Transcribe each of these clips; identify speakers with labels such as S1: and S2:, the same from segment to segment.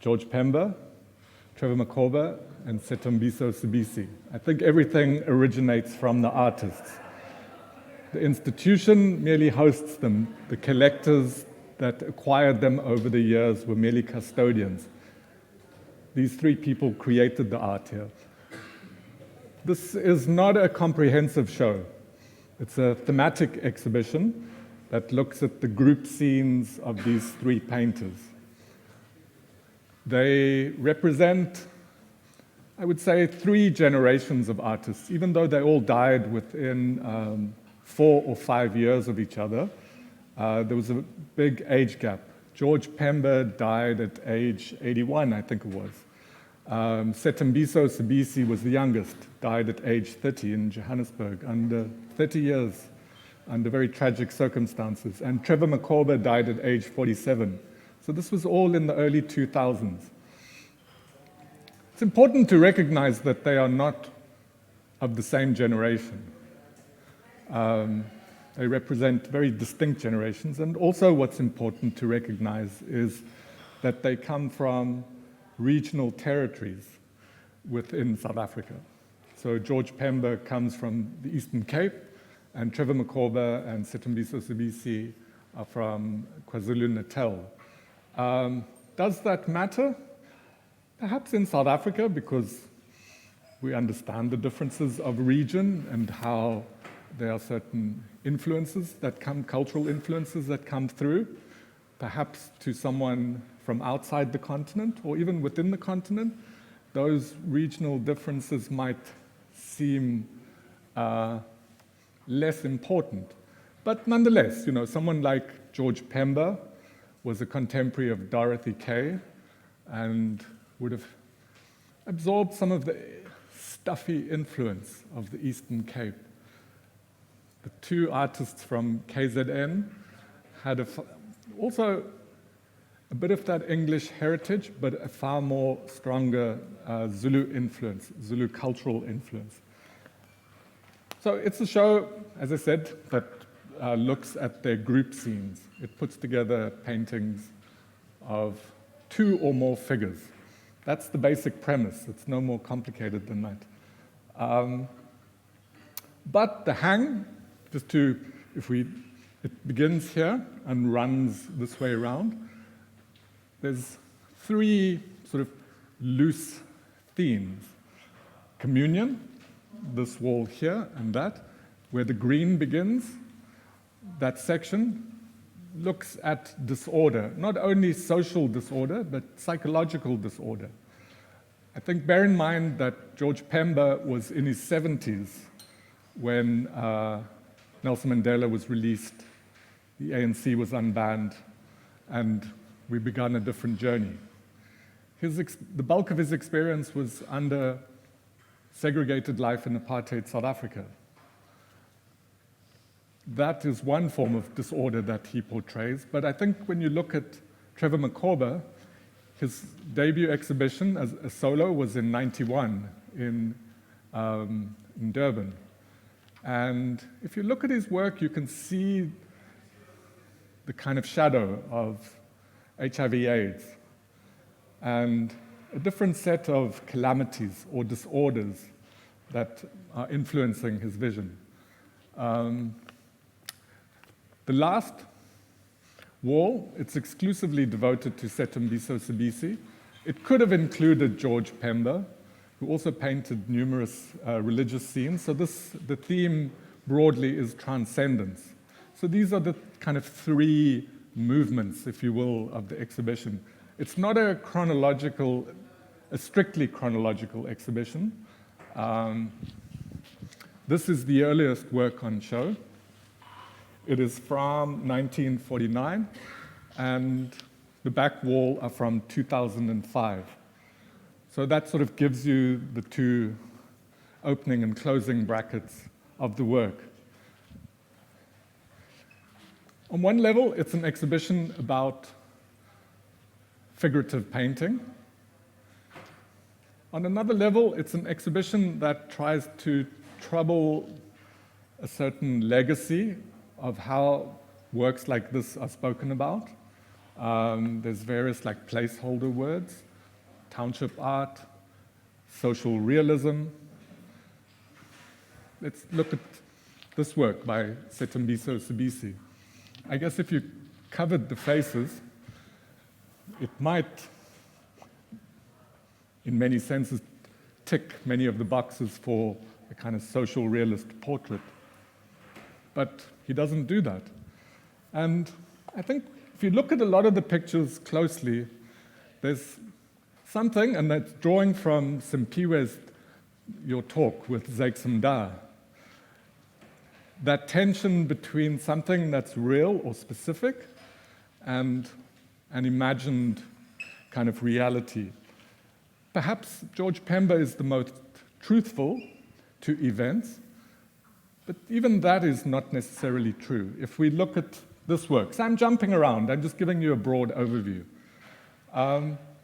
S1: George Pember, Trevor Makhoba, and Sthembiso Sibisi. I think everything originates from the artists. The institution merely hosts them. The collectors that acquired them over the years were merely custodians. These three people created the art here. This is not a comprehensive show. It's a thematic exhibition that looks at the group scenes of these three painters. They represent, I would say, 3 generations of artists, even though they all died within 4 or 5 years of each other. There was a big age gap. George Pember died at age 81, I think it was. Sthembiso Sibisi was the youngest, died at age 30 in Johannesburg, under 30 years, under very tragic circumstances. And Trevor Makhoba died at age 47. So this was all in the early 2000s. It's important to recognize that they are not of the same generation. They represent very distinct generations, and also what's important to recognize is that they come from regional territories within South Africa. So George Pember comes from the Eastern Cape, and Trevor Makhoba and Sthembiso Sibisi are from KwaZulu-Natal. Does that matter? Perhaps in South Africa, because we understand the differences of region and how there are certain influences that come, cultural influences that come through. Perhaps to someone from outside the continent or even within the continent, those regional differences might seem less important. But nonetheless, someone like George Pember was a contemporary of Dorothy Kay and would have absorbed some of the stuffy influence of the Eastern Cape. The 2 artists from KZN had also a bit of that English heritage, but a far more stronger Zulu influence, Zulu cultural influence. So it's a show, as I said, that looks at their group scenes. It puts together paintings of 2 or more figures. That's the basic premise. It's no more complicated than that. But the hang, it begins here and runs this way around. There's 3 sort of loose themes. Communion, this wall here and that, where the green begins. That section looks at disorder, not only social disorder, but psychological disorder. I think bear in mind that George Pember was in his 70s when Nelson Mandela was released, the ANC was unbanned, and we began a different journey. The bulk of his experience was under segregated life in apartheid South Africa. That is one form of disorder that he portrays, but I think when you look at Trevor Makhoba, his debut exhibition as a solo was in '91 in Durban. And if you look at his work, you can see the kind of shadow of HIV/AIDS and a different set of calamities or disorders that are influencing his vision. The last wall, it's exclusively devoted to Sthembiso Sibisi. It could have included George Pember, who also painted numerous religious scenes. So the theme broadly is transcendence. So these are the kind of 3 movements, if you will, of the exhibition. It's not a strictly chronological exhibition. This is the earliest work on show. It is from 1949, and the back wall are from 2005. So that sort of gives you the 2 opening and closing brackets of the work. On one level, it's an exhibition about figurative painting. On another level, it's an exhibition that tries to trouble a certain legacy of how works like this are spoken about. There's various placeholder words. township art, social realism. Let's look at this work by Sthembiso Sibisi. I guess if you covered the faces, it might, in many senses, tick many of the boxes for a kind of social realist portrait. But he doesn't do that. And I think if you look at a lot of the pictures closely, there's something, and that's drawing from Simpiwe's your talk with Zeksimda, that tension between something that's real or specific and an imagined kind of reality. Perhaps George Pember is the most truthful to events, but even that is not necessarily true. If we look at this work, so I'm jumping around, I'm just giving you a broad overview.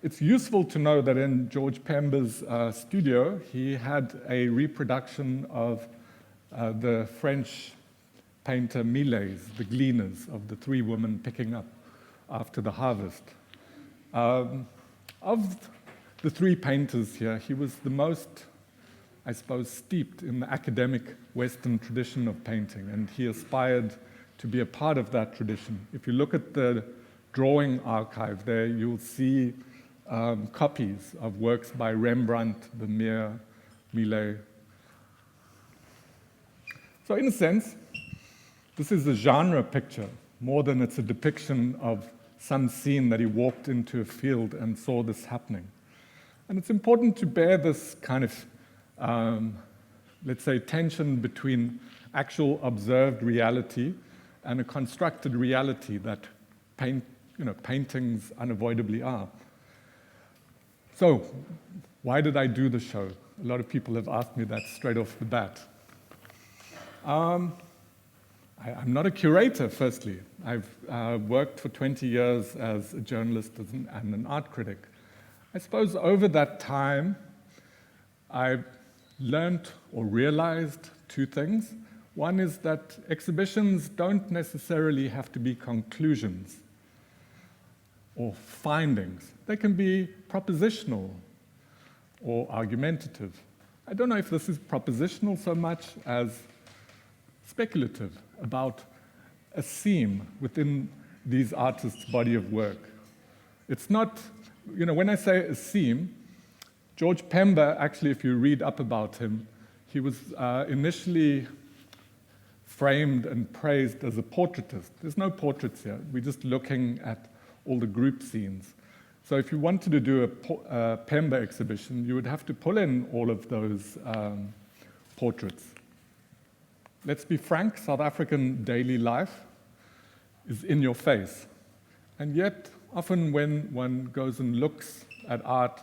S1: It's useful to know that in George Pember's studio, he had a reproduction of the French painter Millet's, the Gleaners, of the three women picking up after the harvest. Of the three painters here, he was the most, I suppose, steeped in the academic Western tradition of painting, and he aspired to be a part of that tradition. If you look at the drawing archive there, you'll see copies of works by Rembrandt, Vermeer, Millet. So in a sense, this is a genre picture, more than it's a depiction of some scene that he walked into a field and saw this happening. And it's important to bear this kind of, let's say, tension between actual observed reality and a constructed reality that paintings unavoidably are. So, why did I do the show? A lot of people have asked me that straight off the bat. I'm not a curator, firstly. I've worked for 20 years as a journalist and an art critic. I suppose over that time, I've learned or realized two things. One is that exhibitions don't necessarily have to be conclusions or findings. They can be propositional or argumentative. I don't know if this is propositional so much as speculative about a theme within these artists' body of work. It's not, when I say a theme, George Pember, actually, if you read up about him, he was initially framed and praised as a portraitist. There's no portraits here. We're just looking at all the group scenes. So if you wanted to do a Pember exhibition, you would have to pull in all of those portraits. Let's be frank, South African daily life is in your face. And yet, often when one goes and looks at art,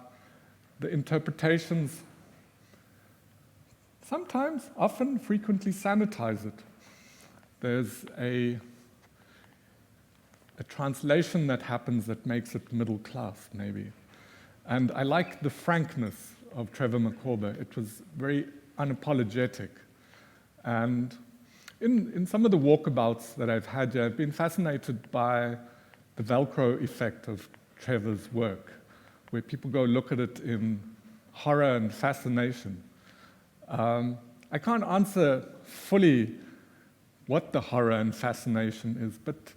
S1: the interpretations sometimes, often, frequently sanitize it. There's a translation that happens that makes it middle class, maybe. And I like the frankness of Trevor Makhoba. It was very unapologetic. And in some of the walkabouts that I've had here, I've been fascinated by the Velcro effect of Trevor's work, where people go look at it in horror and fascination. I can't answer fully what the horror and fascination is, but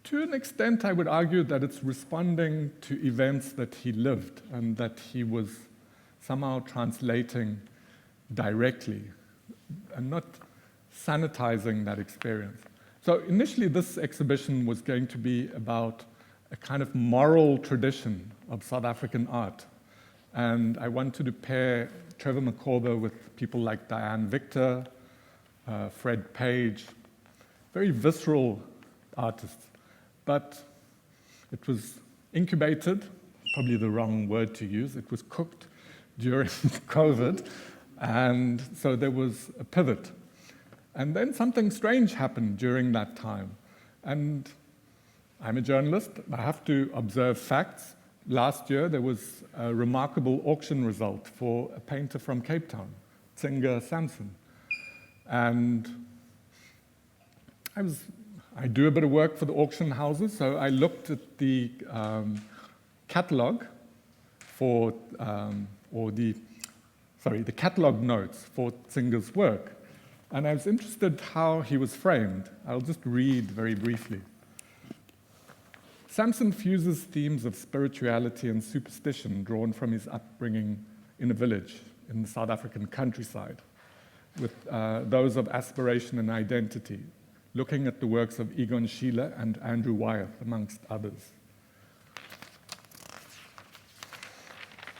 S1: to an extent, I would argue that it's responding to events that he lived and that he was somehow translating directly and not sanitizing that experience. So initially, this exhibition was going to be about a kind of moral tradition of South African art. And I wanted to pair Trevor Makhoba with people like Diane Victor, Fred Page, very visceral artists. But it was incubated, probably the wrong word to use. It was cooked during COVID, and so there was a pivot. And then something strange happened during that time. And I'm a journalist. I have to observe facts. Last year, there was a remarkable auction result for a painter from Cape Town, Tsinga Samson. And I do a bit of work for the auction houses, so I looked at the catalog for, the catalogue notes for Tsinga's work. And I was interested how he was framed. I'll just read very briefly. Samson fuses themes of spirituality and superstition drawn from his upbringing in a village in the South African countryside with those of aspiration and identity, looking at the works of Egon Schiele and Andrew Wyeth, amongst others.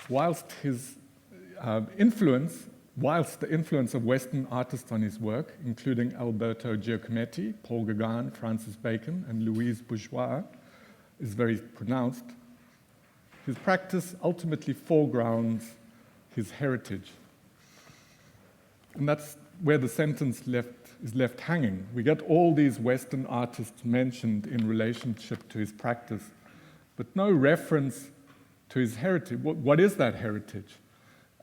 S1: Whilst the influence of Western artists on his work, including Alberto Giacometti, Paul Gauguin, Francis Bacon, and Louise Bourgeois, is very pronounced, his practice ultimately foregrounds his heritage. And that's where the sentence is left hanging. We get all these Western artists mentioned in relationship to his practice, but no reference to his heritage. What is that heritage?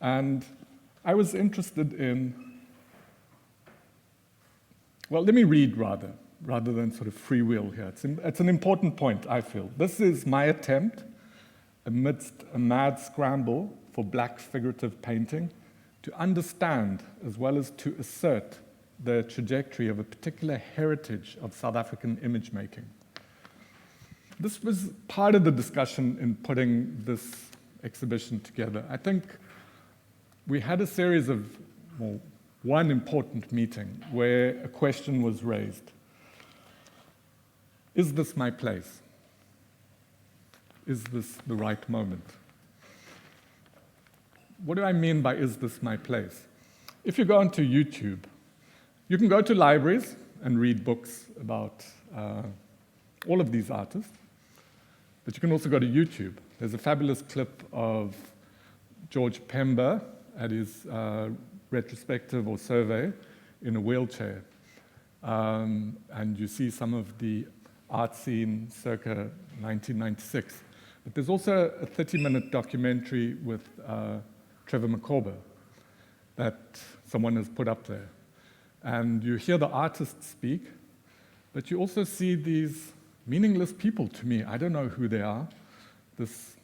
S1: And I was interested in, well, let me read rather than sort of freewheel here. It's an important point, I feel. This is my attempt, amidst a mad scramble for black figurative painting, to understand as well as to assert the trajectory of a particular heritage of South African image making. This was part of the discussion in putting this exhibition together. I think we had a series of, well, one important meeting where a question was raised. Is this my place? Is this the right moment? What do I mean by is this my place? If you go onto YouTube, you can go to libraries and read books about all of these artists, but you can also go to YouTube. There's a fabulous clip of George Pember at his retrospective or survey in a wheelchair. And you see some of the art scene circa 1996. But there's also a 30-minute documentary with Trevor Makhoba that someone has put up there. And you hear the artists speak, but you also see these meaningless people to me. I don't know who they are. This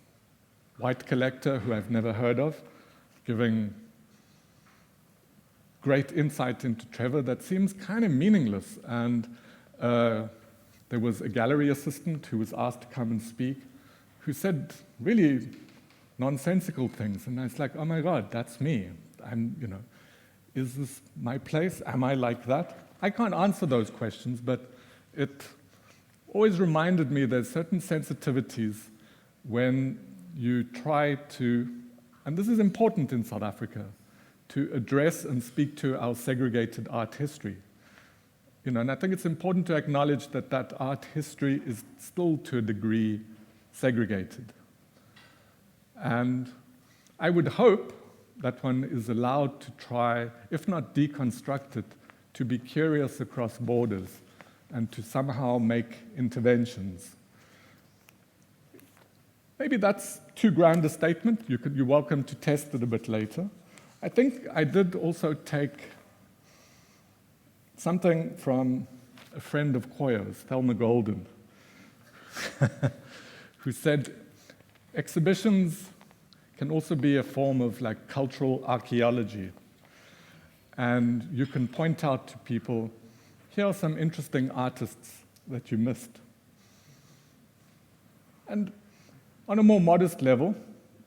S1: white collector who I've never heard of, giving great insight into Trevor that seems kind of meaningless. And there was a gallery assistant who was asked to come and speak, who said really nonsensical things. And I was like, oh my God, that's me. Is this my place? Am I like that? I can't answer those questions, but it always reminded me there's certain sensitivities when you try to, and this is important in South Africa, to address and speak to our segregated art history. And I think it's important to acknowledge that that art history is still to a degree segregated. And I would hope that one is allowed to try, if not deconstruct it, to be curious across borders and to somehow make interventions. Maybe that's too grand a statement. You're welcome to test it a bit later. I think I did also take something from a friend of Koyo's, Thelma Golden, who said, exhibitions can also be a form of like cultural archaeology. And you can point out to people, here are some interesting artists that you missed. And on a more modest level,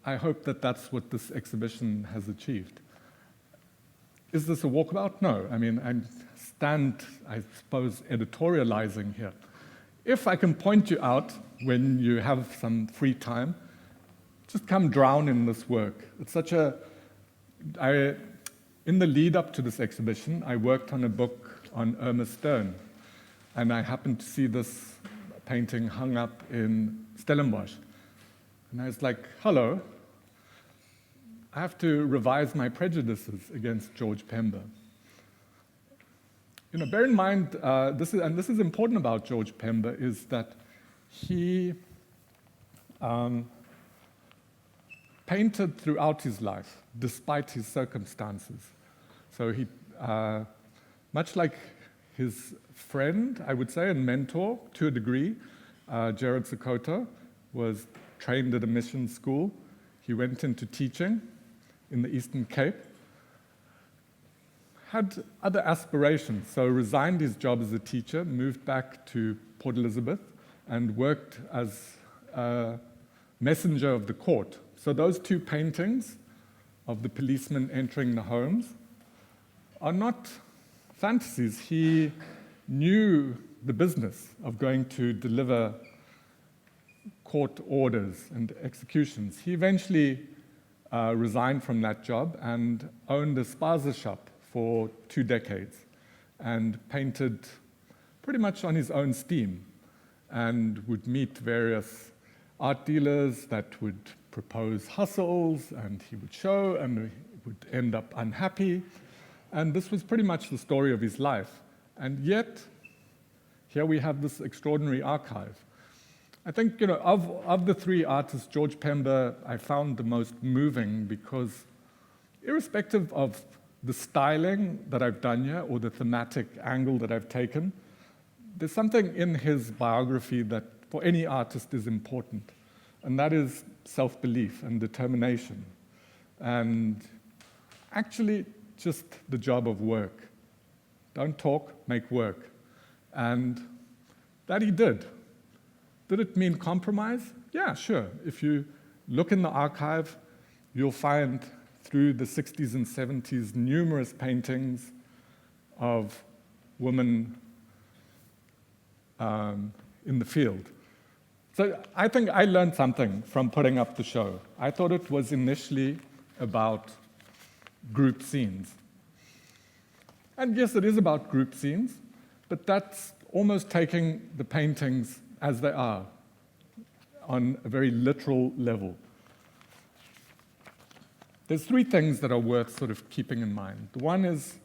S1: I hope that that's what this exhibition has achieved. Is this a walkabout? No. I mean, I stand, I suppose, editorializing here. If I can point you out when you have some free time, just come drown in this work. It's such a, in the lead up to this exhibition, I worked on a book on Irma Stern, and I happened to see this painting hung up in Stellenbosch. And I was like, hello, I have to revise my prejudices against George Pember. Bear in mind, this is important about George Pember, is that he painted throughout his life, despite his circumstances. So he, much like his friend, I would say, and mentor, to a degree, Gerard Sokoto, was trained at a mission school. He went into teaching in the Eastern Cape, had other aspirations, so resigned his job as a teacher, moved back to Port Elizabeth, and worked as a messenger of the court. So those two paintings of the policemen entering the homes are not fantasies. He knew the business of going to deliver court orders and executions. He eventually resigned from that job and owned a spaza shop for 2 decades and painted pretty much on his own steam, and would meet various art dealers that would propose hustles, and he would show and would end up unhappy. And this was pretty much the story of his life. And yet, here we have this extraordinary archive. I think, of the three artists, George Pember I found the most moving because irrespective of the styling that I've done here or the thematic angle that I've taken, there's something in his biography that for any artist is important, and that is self-belief and determination, and actually just the job of work. Don't talk, make work. And that he did. Did it mean compromise? Yeah, sure. If you look in the archive, you'll find through the 60s and 70s numerous paintings of women in the field. So I think I learned something from putting up the show. I thought it was initially about group scenes. And yes, it is about group scenes, but that's almost taking the paintings as they are on a very literal level. There's 3 things that are worth sort of keeping in mind. The one is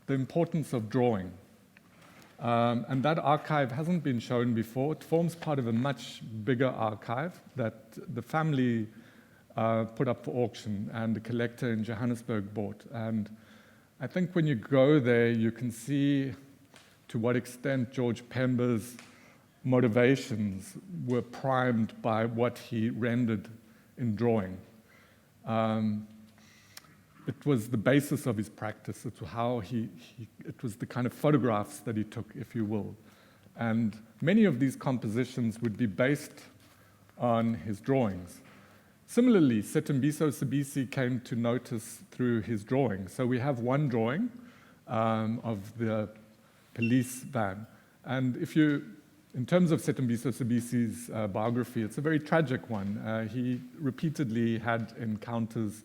S1: the importance of drawing. And that archive hasn't been shown before. It forms part of a much bigger archive that the family put up for auction and the collector in Johannesburg bought. And I think when you go there, you can see to what extent George Pember's motivations were primed by what he rendered in drawing. It was the basis of his practice. It's how it was the kind of photographs that he took, if you will. And many of these compositions would be based on his drawings. Similarly, Sthembiso Sibisi came to notice through his drawing. So we have one drawing of the police van. And in terms of Sthembiso Sibisi's biography, it's a very tragic one. He repeatedly had encounters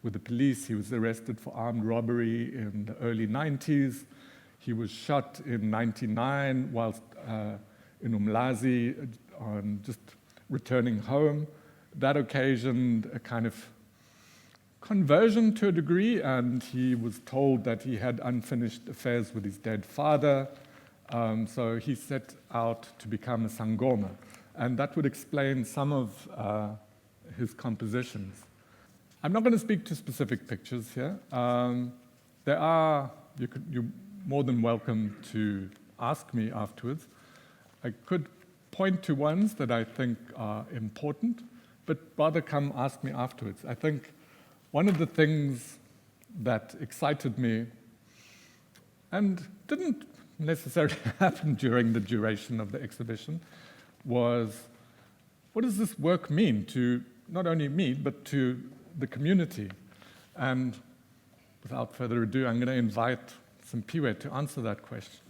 S1: with the police. He was arrested for armed robbery in the early 90s. He was shot in 99 whilst in Umlazi on just returning home. That occasioned a kind of conversion to a degree, and he was told that he had unfinished affairs with his dead father. So he set out to become a sangoma, and that would explain some of his compositions. I'm not going to speak to specific pictures here. You're more than welcome to ask me afterwards. I could point to ones that I think are important, but rather come ask me afterwards. I think one of the things that excited me and didn't necessarily happen during the duration of the exhibition was, what does this work mean to not only me, but to the community? And without further ado, I'm going to invite Simphiwe to answer that question.